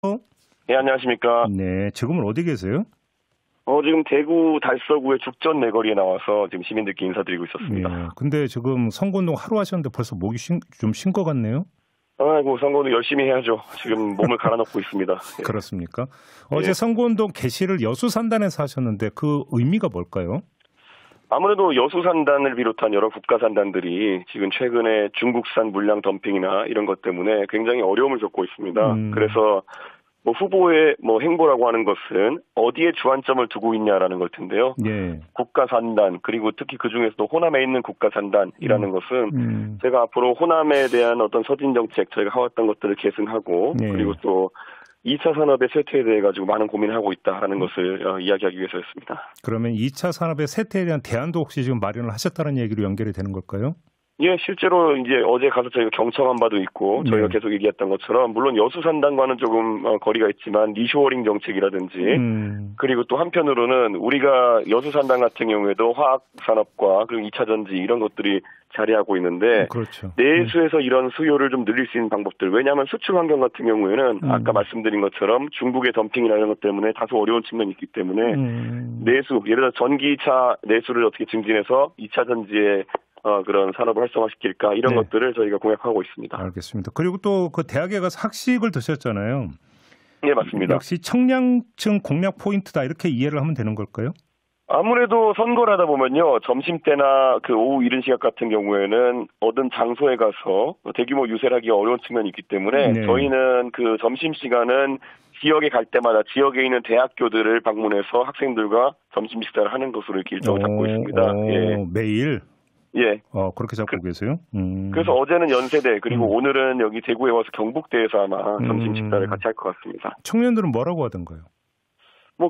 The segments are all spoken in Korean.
네, 안녕하십니까. 네, 지금은 어디 계세요? 지금 대구 달서구의 죽전 내거리에 나와서 지금 시민들께 인사드리고 있었습니다. 네, 근데 지금 선거운동 하루 하셨는데 벌써 목이 좀 쉰 것 같네요? 아이고, 선거는 열심히 해야죠. 지금 몸을 갈아넣고 있습니다. 예. 그렇습니까? 예. 어제 선거운동 개시를 여수산단에서 하셨는데 그 의미가 뭘까요? 아무래도 여수산단을 비롯한 여러 국가산단들이 지금 최근에 중국산 물량 덤핑이나 이런 것 때문에 굉장히 어려움을 겪고 있습니다. 그래서 후보의 행보라고 하는 것은 어디에 주안점을 두고 있냐라는 걸 텐데요. 예. 국가산단, 그리고 특히 그 중에서도 호남에 있는 국가산단이라는 것은 제가 앞으로 호남에 대한 어떤 서진 정책, 저희가 해왔던 것들을 계승하고, 예. 그리고 또 2차 산업의 쇠퇴에 대해 가지고 많은 고민을 하고 있다라는 것을 이야기하기 위해서였습니다. 그러면 2차 산업의 쇠퇴에 대한 대안도 혹시 지금 마련을 하셨다는 얘기로 연결이 되는 걸까요? 예, 실제로 이제 어제 가서 저희가 경청한 바도 있고, 저희가 계속 얘기했던 것처럼, 물론 여수산단과는 조금 거리가 있지만, 리쇼어링 정책이라든지, 그리고 또 한편으로는 우리가 여수산단 같은 경우에도 화학산업과 그리고 2차 전지 이런 것들이 자리하고 있는데, 그렇죠. 내수에서 이런 수요를 좀 늘릴 수 있는 방법들, 왜냐하면 수출 환경 같은 경우에는 아까 말씀드린 것처럼 중국의 덤핑이나 이런 것 때문에 다소 어려운 측면이 있기 때문에, 내수, 예를 들어 전기차 내수를 어떻게 증진해서 2차 전지에 그런 산업을 활성화시킬까 이런 것들을 저희가 공약하고 있습니다. 알겠습니다. 그리고 또 그 대학에 가서 학식을 드셨잖아요. 네, 맞습니다. 역시 청량층 공략 포인트다 이렇게 이해를 하면 되는 걸까요? 아무래도 선거를 하다 보면요, 점심때나 그 오후 이른 시각 같은 경우에는 얻은 장소에 가서 대규모 유세를 하기 어려운 측면이 있기 때문에 저희는 그 점심시간은 지역에 갈 때마다 지역에 있는 대학교들을 방문해서 학생들과 점심 식사를 하는 것으로 이렇게 일정을 잡고 있습니다. 예. 매일? 예. 그렇게 잡고 계세요? 그래서 어제는 연세대, 그리고 오늘은 여기 대구에 와서 경북대에서 아마 점심 식사를 같이 할 것 같습니다. 청년들은 뭐라고 하던가요?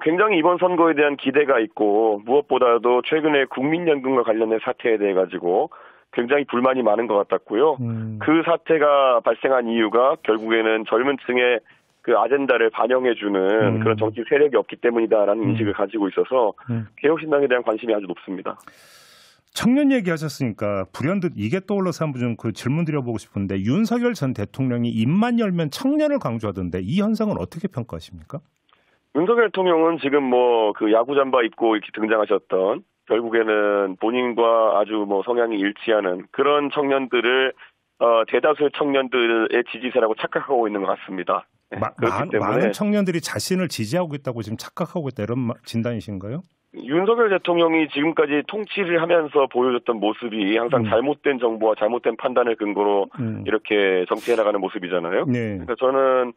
굉장히 이번 선거에 대한 기대가 있고, 무엇보다도 최근에 국민연금과 관련된 사태에 대해 가지고 굉장히 불만이 많은 것 같았고요. 그 사태가 발생한 이유가 결국에는 젊은 층의 그 아젠다를 반영해주는 그런 정치 세력이 없기 때문이다라는 인식을 가지고 있어서 개혁신당에 대한 관심이 아주 높습니다. 청년 얘기하셨으니까 불현듯 이게 떠올라서 한번 좀 그 질문 드려보고 싶은데, 윤석열 전 대통령이 입만 열면 청년을 강조하던데 이 현상은 어떻게 평가하십니까? 윤석열 대통령은 지금 그 야구 잠바 입고 이렇게 등장하셨던, 결국에는 본인과 아주 성향이 일치하는 그런 청년들을 대다수의 청년들의 지지세라고 착각하고 있는 것 같습니다. 네, 그렇기 때문에 많은 청년들이 자신을 지지하고 있다고 지금 착각하고 있다 이런 진단이신가요? 윤석열 대통령이 지금까지 통치를 하면서 보여줬던 모습이 항상 잘못된 정보와 잘못된 판단을 근거로 이렇게 정치해 나가는 모습이잖아요. 네. 그러니까 저는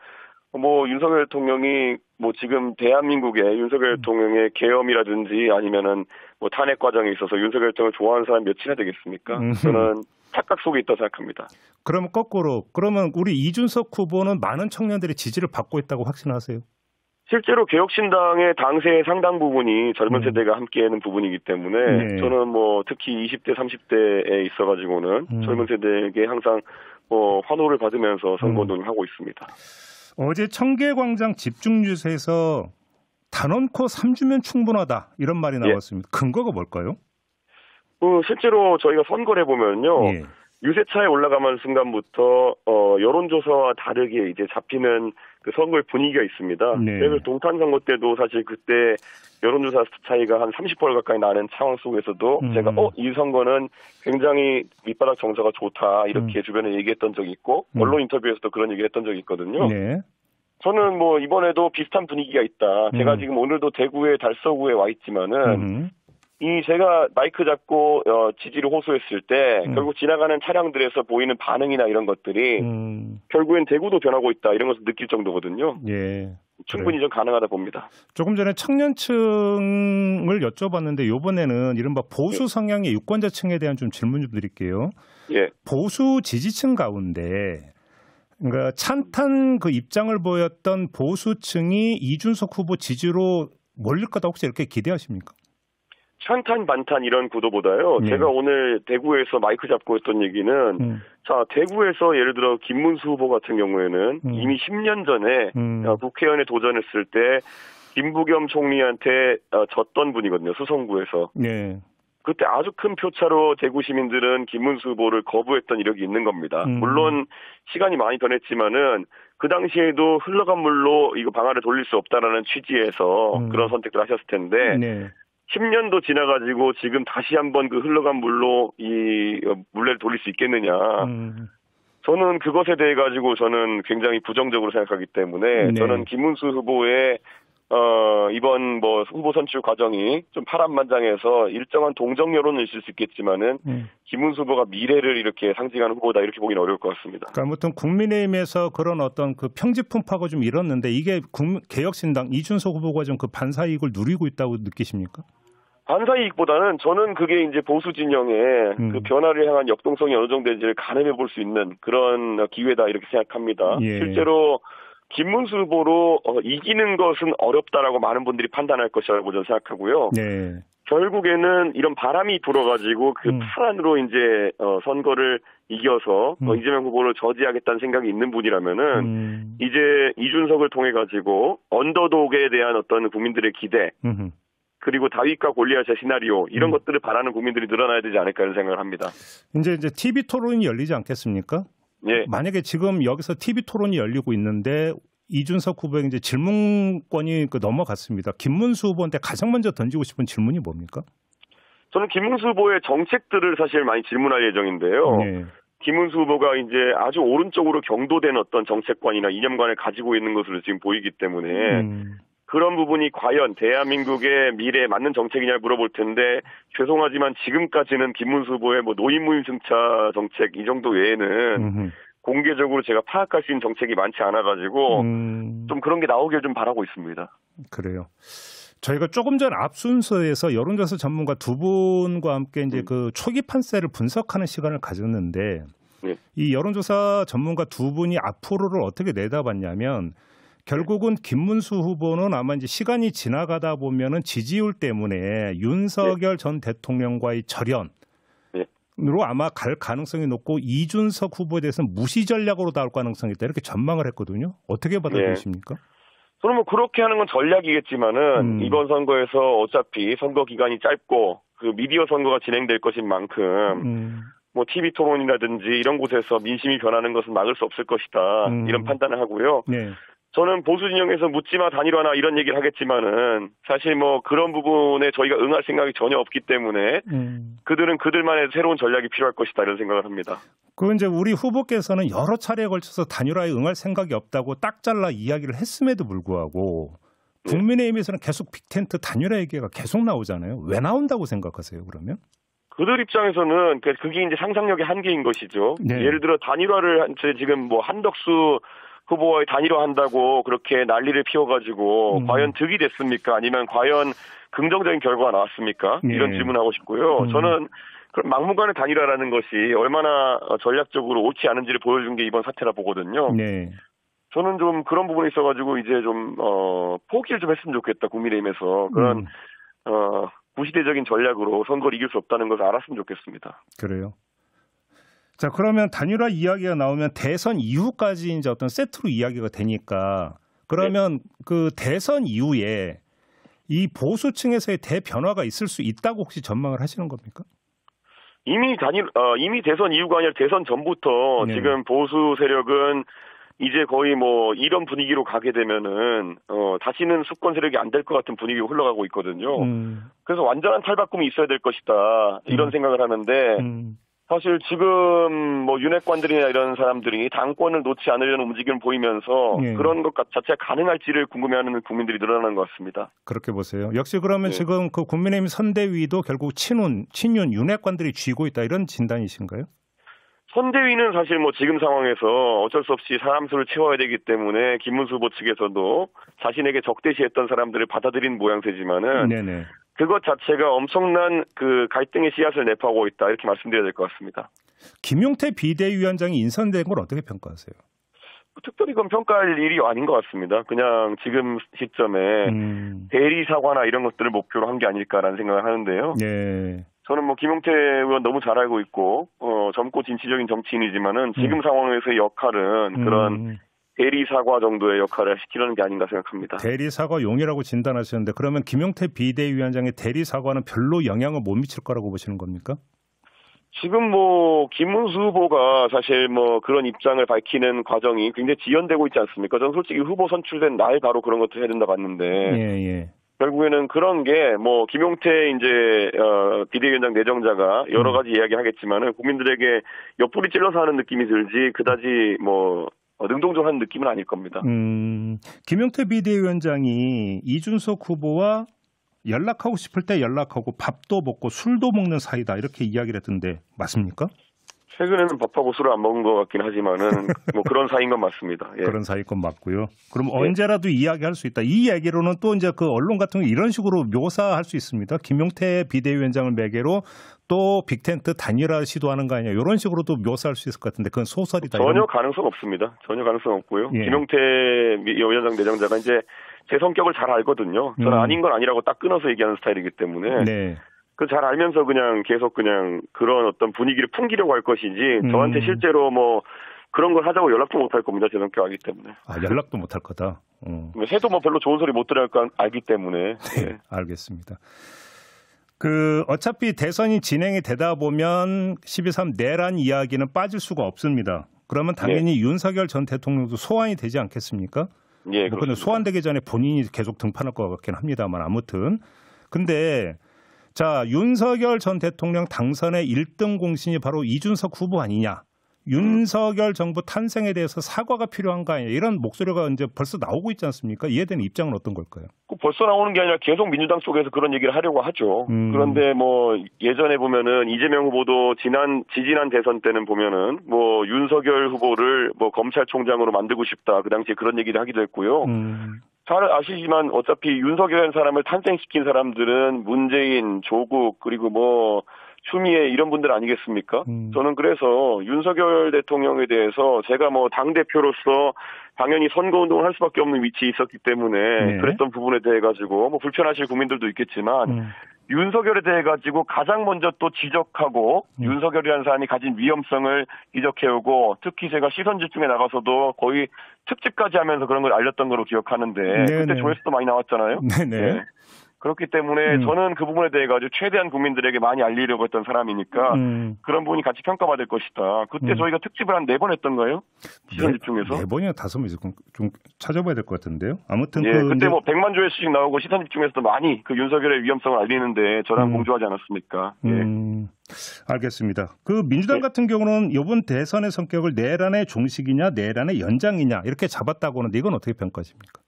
윤석열 대통령이 지금 대한민국의 윤석열 대통령의 계엄이라든지 아니면은 탄핵 과정에 있어서 윤석열 대통령을 좋아하는 사람이 몇이나 되겠습니까? 저는 착각 속에 있다고 생각합니다. 그러면 거꾸로, 그러면 우리 이준석 후보는 많은 청년들의 지지를 받고 있다고 확신하세요? 실제로 개혁신당의 당세의 상당 부분이 젊은 세대가 함께하는 부분이기 때문에 저는 특히 20대, 30대에 있어가지고는 젊은 세대에게 항상 환호를 받으면서 선거운동을 하고 있습니다. 어제 청계광장 집중유세에서 단언코 3주면 충분하다 이런 말이 나왔습니다. 근거가 뭘까요? 실제로 저희가 선거를 해보면요. 유세차에 올라가는 순간부터 여론조사와 다르게 이제 잡히는 그 선거의 분위기가 있습니다. 그래서 동탄 선거 때도 사실 그때 여론조사 차이가 한 30% 가까이 나는 상황 속에서도 제가 이 선거는 굉장히 밑바닥 정서가 좋다 이렇게 주변에 얘기했던 적이 있고 언론 인터뷰에서도 그런 얘기를 했던 적이 있거든요. 저는 이번에도 비슷한 분위기가 있다. 제가 지금 오늘도 대구의 달서구에 와 있지만은 제가 마이크 잡고 지지를 호소했을 때 결국 지나가는 차량들에서 보이는 반응이나 이런 것들이 결국엔 대구도 변하고 있다 이런 것을 느낄 정도거든요. 충분히 좀 가능하다 봅니다. 조금 전에 청년층을 여쭤봤는데 이번에는 이른바 보수 성향의 유권자층에 대한 좀 질문 좀 드릴게요. 보수 지지층 가운데 그러니까 찬탄 그 입장을 보였던 보수층이 이준석 후보 지지로 몰릴 거다 혹시 이렇게 기대하십니까? 찬탄 반탄 이런 구도보다요. 제가 오늘 대구에서 마이크 잡고 했던 얘기는 자, 대구에서 예를 들어 김문수 후보 같은 경우에는 이미 10년 전에 국회의원에 도전했을 때 김부겸 총리한테 졌던 분이거든요. 수성구에서. 그때 아주 큰 표차로 대구 시민들은 김문수 후보를 거부했던 이력이 있는 겁니다. 물론 시간이 많이 변했지만은 그 당시에도 흘러간 물로 이거 방아를 돌릴 수 없다라는 취지에서 그런 선택을 하셨을 텐데 네. 10년도 지나가지고 지금 다시 한번 그 흘러간 물로 이 물레를 돌릴 수 있겠느냐. 저는 그것에 대해 가지고 저는 굉장히 부정적으로 생각하기 때문에 네. 저는 김문수 후보의 이번 뭐 후보 선출 과정이 좀 파란만장해서 일정한 동정 여론은 있을 수 있겠지만은 김문수 후보가 미래를 이렇게 상징하는 후보다 이렇게 보기는 어려울 것 같습니다. 그러니까 아무튼 국민의힘에서 그런 어떤 그 평지풍파가 좀 일었는데 이게 개혁신당 이준석 후보가 좀 그 반사이익을 누리고 있다고 느끼십니까? 반사이익보다는 저는 그게 이제 보수 진영의 그 변화를 향한 역동성이 어느 정도인지를 가늠해 볼 수 있는 그런 기회다 이렇게 생각합니다. 예. 실제로 김문수 후보로 이기는 것은 어렵다라고 많은 분들이 판단할 것이라고 저는 생각하고요. 네. 결국에는 이런 바람이 불어가지고 그 파란으로 이제 선거를 이겨서 이재명 후보를 저지하겠다는 생각이 있는 분이라면은 이제 이준석을 통해 가지고 언더독에 대한 어떤 국민들의 기대. 그리고 다윗과 골리앗의 시나리오 이런 것들을 바라는 국민들이 늘어나야 되지 않을까 이런 생각을 합니다. 이제 TV 토론이 열리지 않겠습니까? 네. 만약에 지금 여기서 TV 토론이 열리고 있는데 이준석 후보에게 이제 질문권이 넘어갔습니다. 김문수 후보한테 가장 먼저 던지고 싶은 질문이 뭡니까? 저는 김문수 후보의 정책들을 사실 많이 질문할 예정인데요. 네. 김문수 후보가 이제 아주 오른쪽으로 경도된 어떤 정책관이나 이념관을 가지고 있는 것으로 지금 보이기 때문에 그런 부분이 과연 대한민국의 미래에 맞는 정책이냐를 물어볼 텐데 죄송하지만 지금까지는 김문수 후보의 뭐 노인무임 승차 정책 이 정도 외에는 공개적으로 제가 파악할 수 있는 정책이 많지 않아가지고 좀 그런 게 나오길 좀 바라고 있습니다. 그래요. 저희가 조금 전 앞 순서에서 여론조사 전문가 두 분과 함께 이제 그 초기 판세를 분석하는 시간을 가졌는데 이 여론조사 전문가 두 분이 앞으로를 어떻게 내다봤냐면 결국은 김문수 후보는 아마 이제 시간이 지나가다 보면은 지지율 때문에 윤석열 전 대통령과의 절연으로 아마 갈 가능성이 높고 이준석 후보에 대해서는 무시 전략으로 나올 가능성이 있다 이렇게 전망을 했거든요. 어떻게 받아들이십니까? 저는 뭐 그렇게 하는 건 전략이겠지만은 이번 선거에서 어차피 선거 기간이 짧고 그 미디어 선거가 진행될 것인 만큼 뭐 TV 토론이라든지 이런 곳에서 민심이 변하는 것은 막을 수 없을 것이다 이런 판단을 하고요. 네. 저는 보수 진영에서 묻지마 단일화나 이런 얘기를 하겠지만은 사실 뭐 그런 부분에 저희가 응할 생각이 전혀 없기 때문에 그들은 그들만의 새로운 전략이 필요할 것이다 이런 생각을 합니다. 그 이제 우리 후보께서는 여러 차례에 걸쳐서 단일화에 응할 생각이 없다고 딱 잘라 이야기를 했음에도 불구하고 국민의힘에서는 계속 빅텐트 단일화 얘기가 계속 나오잖아요. 왜 나온다고 생각하세요, 그러면? 그들 입장에서는 그게 이제 상상력의 한계인 것이죠. 네. 예를 들어 단일화를 지금 뭐 한덕수 후보와 단일화한다고 그렇게 난리를 피워가지고 과연 득이 됐습니까? 아니면 과연 긍정적인 결과가 나왔습니까? 이런 질문하고 싶고요. 저는 그럼 막무가내 단일화라는 것이 얼마나 전략적으로 옳지 않은지를 보여준 게 이번 사태라 보거든요. 네. 저는 좀 그런 부분에 있어가지고 이제 좀 포기를 좀 했으면 좋겠다. 국민의힘에서 그런 구시대적인 전략으로 선거를 이길 수 없다는 것을 알았으면 좋겠습니다. 그래요. 자, 그러면 단일화 이야기가 나오면 대선 이후까지 이제 어떤 세트로 이야기가 되니까 그러면 그 대선 이후에 이 보수층에서의 대변화가 있을 수 있다고 혹시 전망을 하시는 겁니까? 이미 대선 이후가 아니라 대선 전부터 지금 보수 세력은 이제 거의 뭐 이런 분위기로 가게 되면은 다시는 수권 세력이 안 될 것 같은 분위기로 흘러가고 있거든요. 그래서 완전한 탈바꿈이 있어야 될 것이다 이런 생각을 하는데 사실 지금 뭐 윤핵관들이나 이런 사람들이 당권을 놓지 않으려는 움직임을 보이면서 그런 것 자체가 가능할지를 궁금해하는 국민들이 늘어나는 것 같습니다. 그렇게 보세요. 역시 그러면 지금 그 국민의힘 선대위도 결국 친윤 윤핵관들이 쥐고 있다 이런 진단이신가요? 선대위는 사실 뭐 지금 상황에서 어쩔 수 없이 사람 수를 채워야 되기 때문에 김문수 후보 측에서도 자신에게 적대시했던 사람들을 받아들인 모양새지만은 그것 자체가 엄청난 그 갈등의 씨앗을 내포하고 있다 이렇게 말씀드려야 될 것 같습니다. 김용태 비대위원장이 인선된 걸 어떻게 평가하세요? 특별히 그건 평가할 일이 아닌 것 같습니다. 그냥 지금 시점에 대리 사과나 이런 것들을 목표로 한 게 아닐까라는 생각을 하는데요. 네. 저는 뭐 김용태 의원 너무 잘 알고 있고 젊고 진취적인 정치인이지만은 지금 상황에서의 역할은 그런 대리 사과 정도의 역할을 시키려는 게 아닌가 생각합니다. 대리 사과용이라고 진단하셨는데 그러면 김용태 비대위원장의 대리 사과는 별로 영향을 못 미칠 거라고 보시는 겁니까? 지금 뭐 김문수 후보가 사실 뭐 그런 입장을 밝히는 과정이 굉장히 지연되고 있지 않습니까? 저는 솔직히 후보 선출된 날 바로 그런 것도 해야 된다 봤는데 예. 결국에는 그런 게 뭐 김용태 이제 비대위원장 내정자가 여러 가지 이야기하겠지만은 국민들에게 옆구리 찔러서 하는 느낌이 들지 그다지 뭐 능동적으로 하는 느낌은 아닐 겁니다. 김용태 비대위원장이 이준석 후보와 연락하고 싶을 때 연락하고 밥도 먹고 술도 먹는 사이다 이렇게 이야기를 했던데 맞습니까? 최근에는 밥하고 술을 안 먹은 것 같긴 하지만은 뭐 그런 사이인 건 맞습니다. 예. 그런 사이인 건 맞고요. 그럼 언제라도 이야기할 수 있다. 이 얘기로는 또 이제 그 언론 같은 거 이런 식으로 묘사할 수 있습니다. 김용태 비대위원장을 매개로 또 빅텐트 단일화 시도하는 거 아니냐 이런 식으로도 묘사할 수 있을 것 같은데 그건 소설이다. 전혀 가능성 없습니다. 전혀 가능성 없고요. 예. 김용태 위원장 내정자가 이제 제 성격을 잘 알거든요. 저는 아닌 건 아니라고 딱 끊어서 얘기하는 스타일이기 때문에 네. 그 잘 알면서 그냥 계속 그냥 그런 어떤 분위기를 풍기려고 할 것이지 저한테 실제로 뭐 그런 걸 하자고 연락도 못 할 겁니다. 제 성격 알기 때문에. 연락도 못 할 거다. 해도 뭐 별로 좋은 소리 못 들을 거 알기 때문에. 네, 알겠습니다. 어차피 대선이 진행이 되다 보면 12.3 내란 이야기는 빠질 수가 없습니다. 그러면 당연히 윤석열 전 대통령도 소환이 되지 않겠습니까? 예, 그런데 소환되기 전에 본인이 계속 등판할 것 같긴 합니다만 아무튼. 근데 자, 윤석열 전 대통령 당선의 1등 공신이 바로 이준석 후보 아니냐. 윤석열 정부 탄생에 대해서 사과가 필요한 거 아니냐. 이런 목소리가 이제 벌써 나오고 있지 않습니까? 이에 대한 입장은 어떤 걸까요? 벌써 나오는 게 아니라 계속 민주당 쪽에서 그런 얘기를 하려고 하죠. 그런데 뭐 예전에 보면은 이재명 후보도 지지난 대선 때는 보면은 뭐 윤석열 후보를 뭐 검찰총장으로 만들고 싶다. 그 당시에 그런 얘기를 하기도 했고요. 잘 아시지만 어차피 윤석열이라는 사람을 탄생시킨 사람들은 문재인, 조국 그리고 뭐 추미애 이런 분들 아니겠습니까? 저는 그래서 윤석열 대통령에 대해서 제가 뭐 당대표로서 당연히 선거운동을 할 수밖에 없는 위치에 있었기 때문에 그랬던 부분에 대해 가지고 뭐 불편하실 국민들도 있겠지만 윤석열에 대해 가지고 가장 먼저 또 지적하고 윤석열이라는 사람이 가진 위험성을 지적해오고 특히 제가 시선 집중에 나가서도 거의 특집까지 하면서 그런 걸 알렸던 걸로 기억하는데 그때 조회수도 많이 나왔잖아요. 네. 그렇기 때문에 저는 그 부분에 대해 가지고 최대한 국민들에게 많이 알리려고 했던 사람이니까 그런 부분이 같이 평가받을 것이다. 그때 저희가 특집을 한 4번 했던 거예요. 시선 집중에서. 4번이나 5번이죠. 좀 찾아봐야 될 것 같은데요. 아무튼 그때 뭐 100만 조회수씩 나오고 시선 집중에서도 많이 그 윤석열의 위험성을 알리는데 저랑 공조하지 않았습니까? 알겠습니다. 그 민주당 같은 경우는 이번 대선의 성격을 내란의 종식이냐 내란의 연장이냐 이렇게 잡았다고 하는데 이건 어떻게 평가하십니까?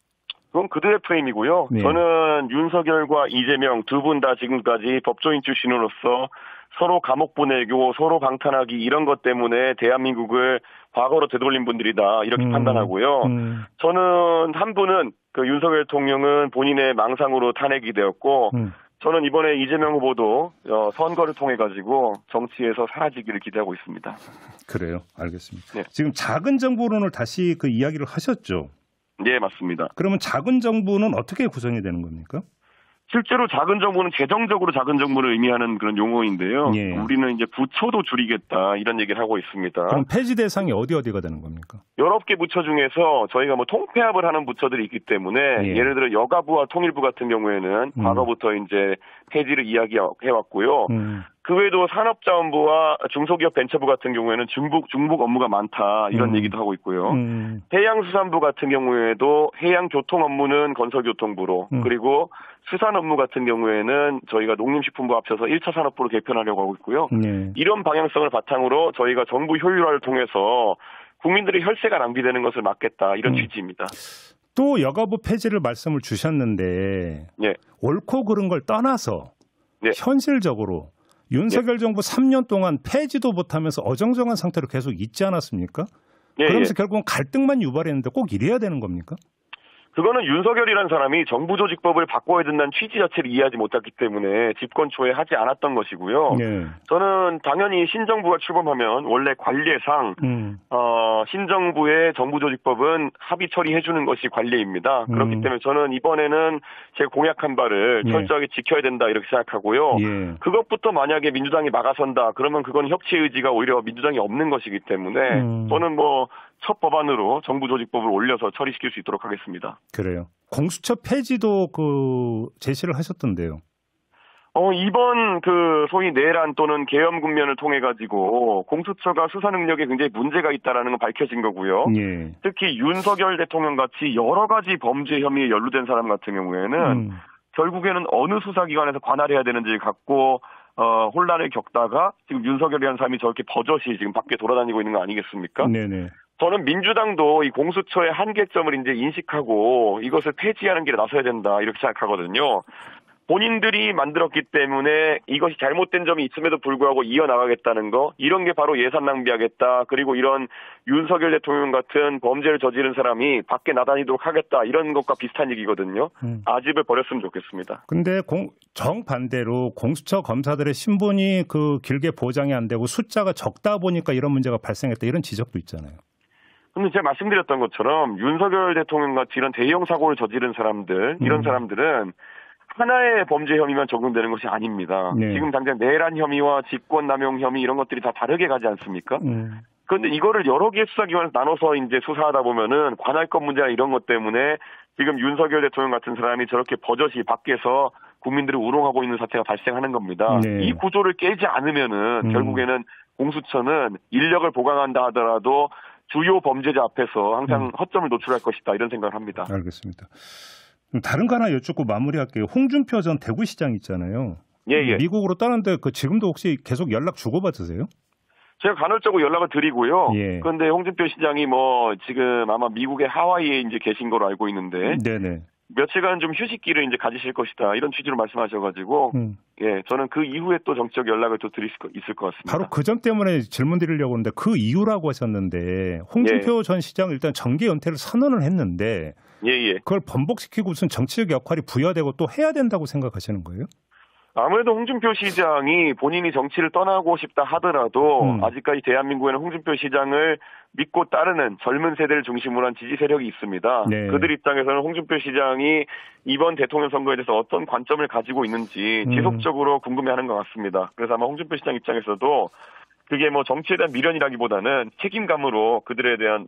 그건 그들의 프레임이고요. 저는 윤석열과 이재명 두 분 다 지금까지 법조인 출신으로서 서로 감옥 보내고 서로 방탄하기 이런 것 때문에 대한민국을 과거로 되돌린 분들이다 이렇게 판단하고요. 저는 한 분은 그 윤석열 대통령은 본인의 망상으로 탄핵이 되었고 저는 이번에 이재명 후보도 선거를 통해 가지고 정치에서 사라지기를 기대하고 있습니다. 그래요. 알겠습니다. 지금 작은 정부론을 다시 그 이야기를 하셨죠? 네, 맞습니다. 그러면 작은 정부는 어떻게 구성이 되는 겁니까? 실제로 작은 정부는 재정적으로 작은 정부를 의미하는 그런 용어인데요. 우리는 이제 부처도 줄이겠다 이런 얘기를 하고 있습니다. 그럼 폐지 대상이 어디가 되는 겁니까? 19개 부처 중에서 저희가 뭐 통폐합을 하는 부처들이 있기 때문에 예를 들어 여가부와 통일부 같은 경우에는 과거부터 이제 폐지를 이야기해왔고요. 그 외에도 산업자원부와 중소기업 벤처부 같은 경우에는 중복 업무가 많다 이런 얘기도 하고 있고요. 해양수산부 같은 경우에도 해양교통 업무는 건설교통부로 그리고 수산 업무 같은 경우에는 저희가 농림식품부 합쳐서 1차 산업부로 개편하려고 하고 있고요. 이런 방향성을 바탕으로 저희가 정부 효율화를 통해서 국민들의 혈세가 낭비되는 것을 막겠다 이런 취지입니다. 또 여가부 폐지를 말씀을 주셨는데 옳고 그른 걸 떠나서 현실적으로 윤석열 정부 3년 동안 폐지도 못하면서 어정쩡한 상태로 계속 있지 않았습니까? 그러면서 결국은 갈등만 유발했는데 꼭 이래야 되는 겁니까? 그거는 윤석열이라는 사람이 정부조직법을 바꿔야 된다는 취지 자체를 이해하지 못했기 때문에 집권 초에 하지 않았던 것이고요. 저는 당연히 신정부가 출범하면 원래 관례상 신정부의 정부조직법은 합의 처리해주는 것이 관례입니다. 그렇기 때문에 저는 이번에는 제가 공약한 바를 철저하게 지켜야 된다 이렇게 생각하고요. 그것부터 만약에 민주당이 막아선다 그러면 그건 협치 의지가 오히려 민주당이 없는 것이기 때문에 저는 뭐 첫 법안으로 정부조직법을 올려서 처리시킬 수 있도록 하겠습니다. 그래요. 공수처 폐지도 그 제시를 하셨던데요. 이번 소위 내란 또는 계엄 국면을 통해 가지고 공수처가 수사 능력에 굉장히 문제가 있다라는 건 밝혀진 거고요. 예. 특히 윤석열 대통령 같이 여러 가지 범죄 혐의에 연루된 사람 같은 경우에는 결국에는 어느 수사기관에서 관할해야 되는지 갖고 혼란을 겪다가 지금 윤석열이라는 사람이 저렇게 버젓이 지금 밖에 돌아다니고 있는 거 아니겠습니까? 네네. 저는 민주당도 이 공수처의 한계점을 이제 인식하고 이것을 폐지하는 길에 나서야 된다 이렇게 생각하거든요. 본인들이 만들었기 때문에 이것이 잘못된 점이 있음에도 불구하고 이어나가겠다는 거, 이런 게 바로 예산 낭비하겠다. 그리고 이런 윤석열 대통령 같은 범죄를 저지른 사람이 밖에 나다니도록 하겠다. 이런 것과 비슷한 얘기거든요. 아집을 버렸으면 좋겠습니다. 근데 정반대로 공수처 검사들의 신분이 길게 보장이 안 되고 숫자가 적다 보니까 이런 문제가 발생했다. 이런 지적도 있잖아요. 근데 제가 말씀드렸던 것처럼 윤석열 대통령 같이 이런 대형 사고를 저지른 사람들, 이런 사람들은 하나의 범죄 혐의만 적용되는 것이 아닙니다. 네. 지금 당장 내란 혐의와 직권남용 혐의 이런 것들이 다 다르게 가지 않습니까? 그런데 이거를 여러 개의 수사기관에서 나눠서 이제 수사하다 보면은 관할권 문제나 이런 것 때문에 지금 윤석열 대통령 같은 사람이 저렇게 버젓이 밖에서 국민들을 우롱하고 있는 사태가 발생하는 겁니다. 네. 이 구조를 깨지 않으면은 결국에는 공수처는 인력을 보강한다 하더라도 주요 범죄자 앞에서 항상 허점을 노출할 것이다 이런 생각을 합니다. 알겠습니다. 다른 거 하나 여쭙고 마무리할게요. 홍준표 전 대구시장 있잖아요. 예. 미국으로 떠났는데 지금도 혹시 계속 연락 주고받으세요? 제가 간헐적으로 연락을 드리고요. 예. 그런데 홍준표 시장이 지금 아마 미국의 하와이에 이제 계신 걸로 알고 있는데. 네네. 며칠간 좀 휴식기를 이제 가지실 것이다. 이런 취지로 말씀하셔가지고. 예, 저는 그 이후에 또 정치적 연락을 또 드릴 수 있을 것 같습니다. 바로 그 점 때문에 질문 드리려고 하는데 그 이유라고 하셨는데 홍준표 전 시장은 일단 정계 연퇴를 선언을 했는데. 예. 그걸 번복시키고 무슨 정치적 역할이 부여되고 또 해야 된다고 생각하시는 거예요? 아무래도 홍준표 시장이 본인이 정치를 떠나고 싶다 하더라도 아직까지 대한민국에는 홍준표 시장을 믿고 따르는 젊은 세대를 중심으로 한 지지 세력이 있습니다. 네. 그들 입장에서는 홍준표 시장이 이번 대통령 선거에 대해서 어떤 관점을 가지고 있는지 지속적으로 궁금해하는 것 같습니다. 그래서 아마 홍준표 시장 입장에서도 그게 정치에 대한 미련이라기보다는 책임감으로 그들에 대한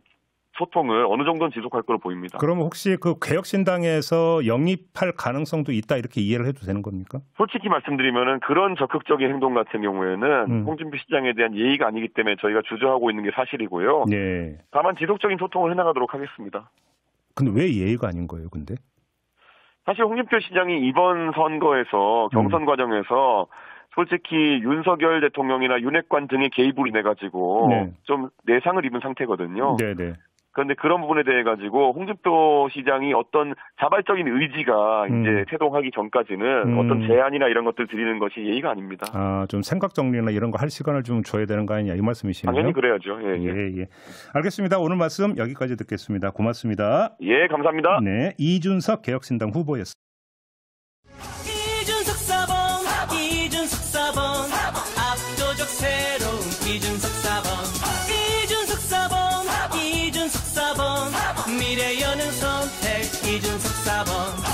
소통을 어느 정도는 지속할 걸로 보입니다. 그럼 혹시 개혁신당에서 영입할 가능성도 있다 이렇게 이해를 해도 되는 겁니까? 솔직히 말씀드리면은 그런 적극적인 행동 같은 경우에는 홍준표 시장에 대한 예의가 아니기 때문에 저희가 주저하고 있는 게 사실이고요. 네. 다만 지속적인 소통을 해나가도록 하겠습니다. 근데 왜 예의가 아닌 거예요, 근데? 사실 홍준표 시장이 이번 선거에서 경선 과정에서 솔직히 윤석열 대통령이나 윤핵관 등의 개입으로 인해 가지고 좀 내상을 입은 상태거든요. 네네. 그런데 그런 부분에 대해 가지고 홍준표 시장이 어떤 자발적인 의지가 이제 태동하기 전까지는 어떤 제안이나 이런 것들 드리는 것이 예의가 아닙니다. 좀 생각 정리나 이런 거 할 시간을 좀 줘야 되는 거 아니냐 이 말씀이시네요. 당연히 그래야죠. 예. 알겠습니다. 오늘 말씀 여기까지 듣겠습니다. 고맙습니다. 예, 감사합니다. 네, 이준석 개혁신당 후보였습니다. 이준석 사범 압도적 새로운 이준석 사범 미래 여는 선택 이준석 사범